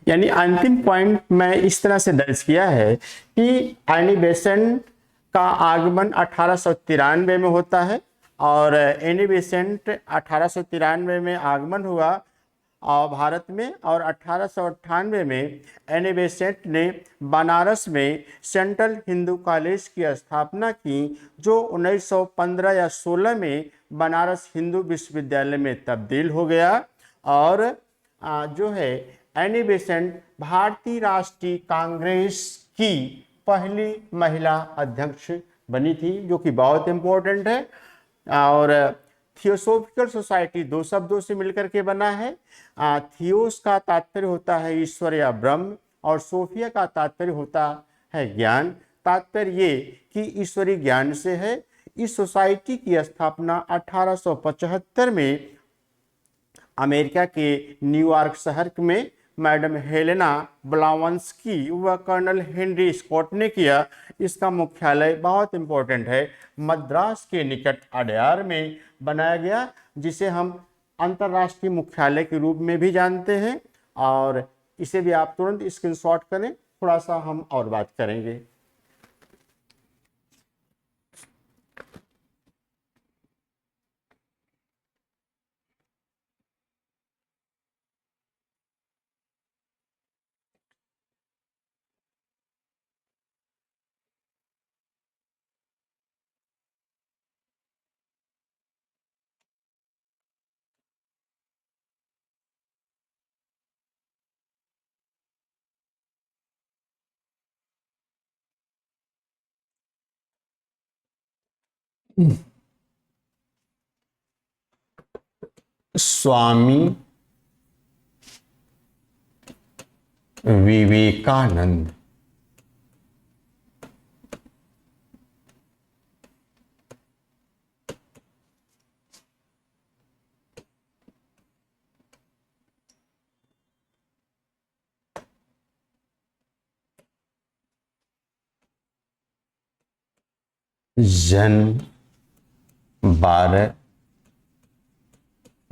यानी अंतिम पॉइंट मैं इस तरह से दर्ज किया है कि एनी बेसेंट का आगमन 1893 में होता है और एनी बेसेंट 1893 में आगमन हुआ और भारत में, और 1898 में एनी बेसेंट ने बनारस में सेंट्रल हिंदू कॉलेज की स्थापना की, जो 1915 या 16 में बनारस हिंदू विश्वविद्यालय में तब्दील हो गया। और जो है एनी बेसेंट भारतीय राष्ट्रीय कांग्रेस की पहली महिला अध्यक्ष बनी थी, जो कि बहुत इंपॉर्टेंट है। और थियोसॉफिकल सोसाइटी दो शब्दों से मिलकर के बना है। थियोस का तात्पर्य होता है ईश्वर या ब्रह्म, और सोफिया का तात्पर्य होता है ज्ञान। तात्पर्य ये कि ईश्वरीय ज्ञान से है। इस सोसाइटी की स्थापना 1875 में अमेरिका के न्यूयॉर्क शहर में मैडम हेलेना ब्लावंस्की व कर्नल हेनरी स्कॉट ने किया। इसका मुख्यालय बहुत इंपॉर्टेंट है, मद्रास के निकट अडयार में बनाया गया, जिसे हम अंतर्राष्ट्रीय मुख्यालय के रूप में भी जानते हैं। और इसे भी आप तुरंत स्क्रीनशॉट करें, थोड़ा सा हम और बात करेंगे। स्वामी विवेकानंद जन्म 12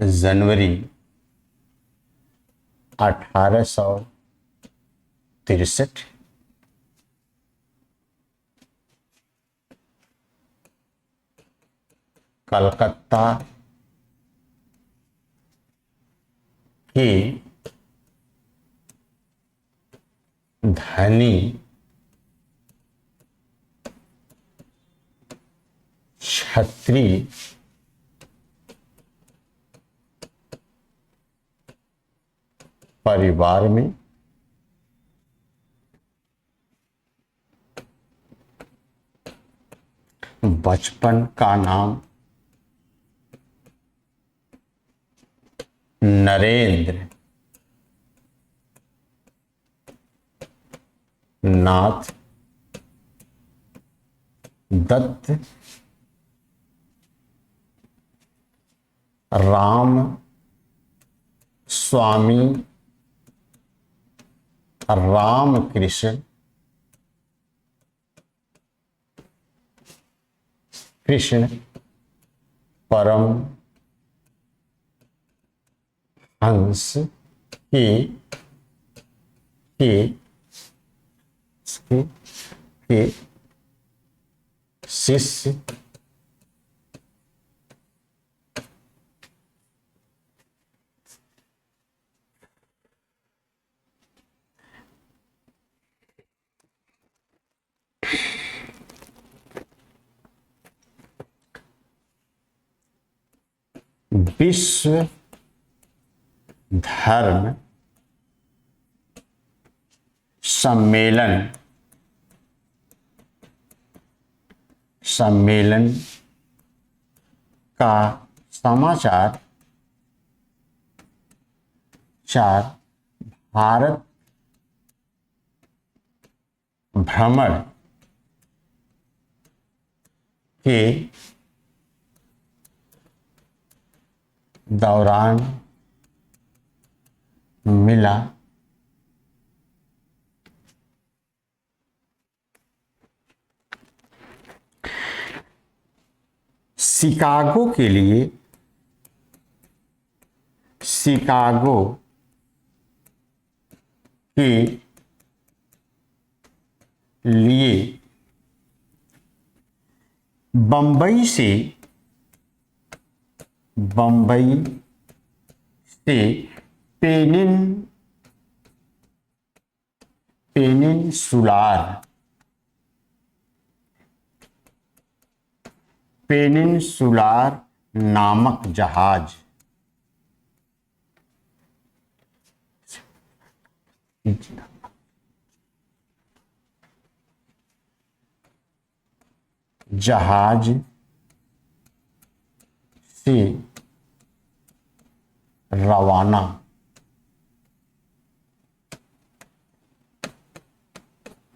जनवरी 1863, कलकत्ता के धनी क्षत्रिय परिवार में बचपन का नाम नरेंद्र नाथ दत्त राम स्वामी रामकृष्ण कृष्ण परम हंस के शिष्य विश्व धर्म सम्मेलन का समाचार भारत भ्रमण के दौरान मिला। शिकागो के लिए शिकागो के लिए बंबई से पेनिनसुलार नामक जहाज से रवाना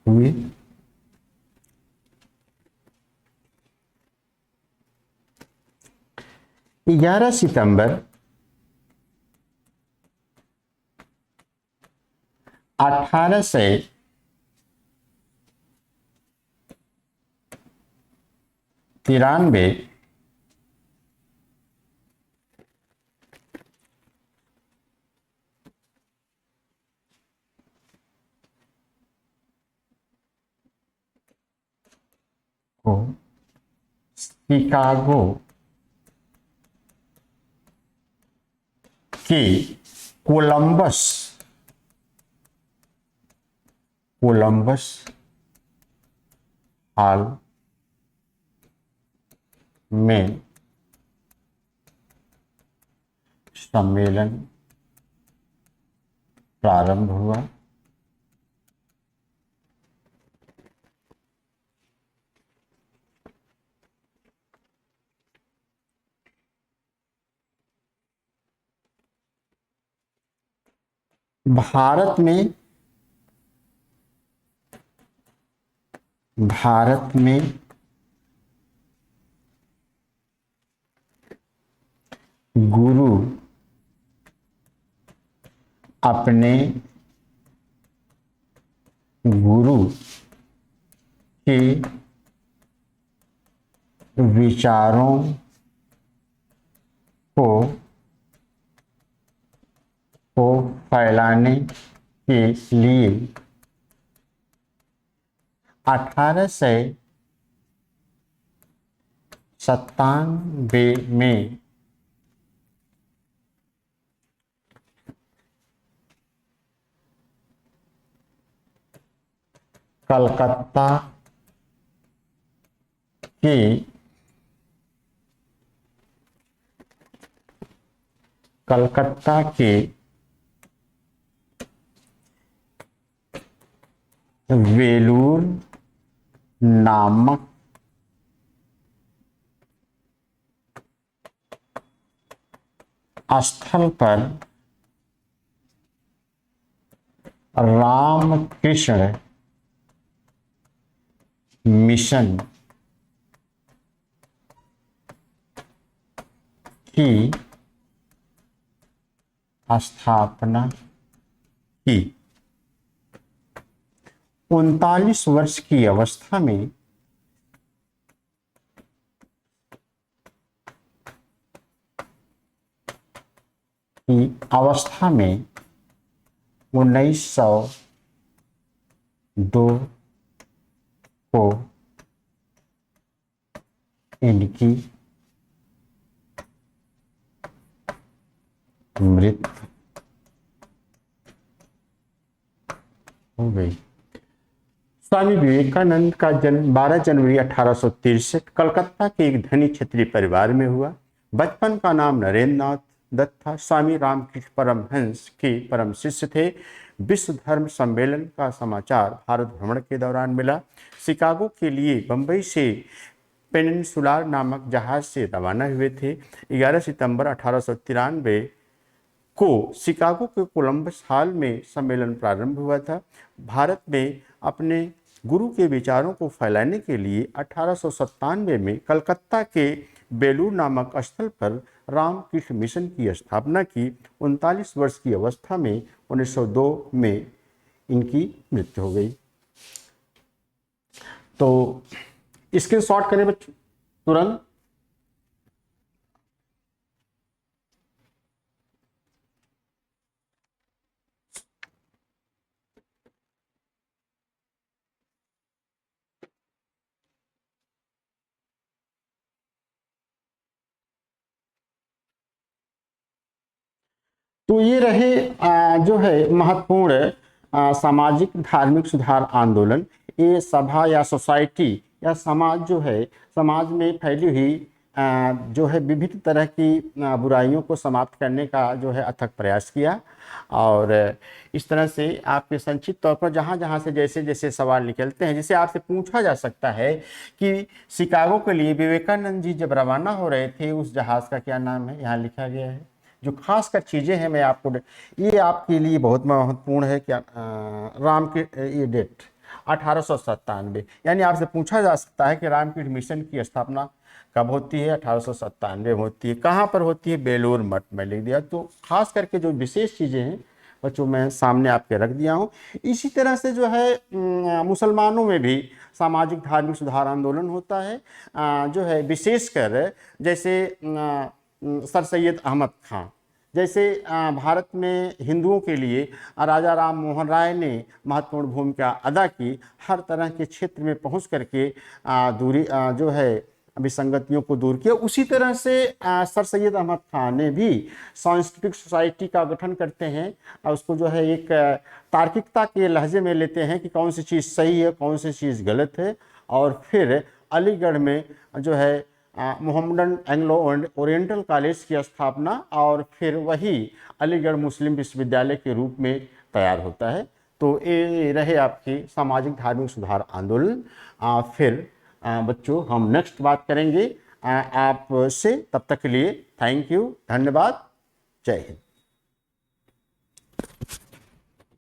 हुए। 11 सितंबर 1893 को शिकागो के कोलंबस हॉल में सम्मेलन प्रारंभ हुआ। भारत में गुरु अपने गुरु के विचारों को फैलाने के लिए 1897 में कलकत्ता के वेलूर नामक स्थल पर रामकृष्ण मिशन की स्थापना की। 39 वर्ष की अवस्था में में 1902 को इनकी मृत्यु हो गई। स्वामी विवेकानंद का जन्म 12 जनवरी 1863 कलकत्ता के एक धनी क्षत्रिय परिवार में हुआ। बचपन का नाम नरेंद्र नाथ दत्त था। स्वामी रामकृष्ण परमहंस के परम शिष्य थे। विश्व धर्म सम्मेलन का समाचार भारत भ्रमण के दौरान मिला। शिकागो के लिए बंबई से पेनिनसुलार नामक जहाज से रवाना हुए थे। 11 सितंबर 1893 को शिकागो के कोलंबस हॉल में सम्मेलन प्रारंभ हुआ था। भारत में अपने गुरु के विचारों को फैलाने के लिए 1897 में कलकत्ता के बेलूर नामक स्थल पर रामकृष्ण मिशन की स्थापना की। 39 वर्ष की अवस्था में 1902 में इनकी मृत्यु हो गई। तो स्क्रीनशॉट करें बच्चों तुरंत। तो ये रहे जो है महत्वपूर्ण सामाजिक धार्मिक सुधार आंदोलन। ये सभा या सोसाइटी या समाज जो है, समाज में फैली हुई जो है विभिन्न तरह की बुराइयों को समाप्त करने का जो है अथक प्रयास किया। और इस तरह से आपके संक्षिप्त तौर पर जहाँ जहाँ से जैसे जैसे सवाल निकलते हैं, जिसे आपसे पूछा जा सकता है कि शिकागो के लिए विवेकानंद जी जब रवाना हो रहे थे, उस जहाज़ का क्या नाम है, यहाँ लिखा गया है। जो खासकर चीज़ें हैं मैं आपको, ये आपके लिए बहुत महत्वपूर्ण है। क्या राम के ये डेट 1897, यानी आपसे पूछा जा सकता है कि रामकृष्ण मिशन की स्थापना कब होती है। 1897 में होती है। कहाँ पर होती है? बेलूर मठ में लिख दिया। तो खास करके जो विशेष चीज़ें हैं बच्चों मैं सामने आपके रख दिया हूँ। इसी तरह से जो है मुसलमानों में भी सामाजिक धार्मिक सुधार आंदोलन होता है। जो है विशेषकर जैसे सर सैयद अहमद खां जैसे भारत में हिंदुओं के लिए राजा राम मोहन राय ने महत्वपूर्ण भूमिका अदा की। हर तरह के क्षेत्र में पहुंच करके दूरी जो है विसंगतियों को दूर किया। उसी तरह से सर सैयद अहमद खान ने भी सांस्कृतिक सोसाइटी का गठन करते हैं और उसको जो है एक तार्किकता के लहजे में लेते हैं कि कौन सी चीज़ सही है, कौन सी चीज़ गलत है। और फिर अलीगढ़ में जो है मोहम्मडन एंग्लो ओरिएंटल कॉलेज की स्थापना और फिर वही अलीगढ़ मुस्लिम विश्वविद्यालय के रूप में तैयार होता है। तो ये रहे आपकी सामाजिक धार्मिक सुधार आंदोलन। फिर बच्चों हम नेक्स्ट बात करेंगे आपसे। तब तक के लिए थैंक यू, धन्यवाद, जय हिंद।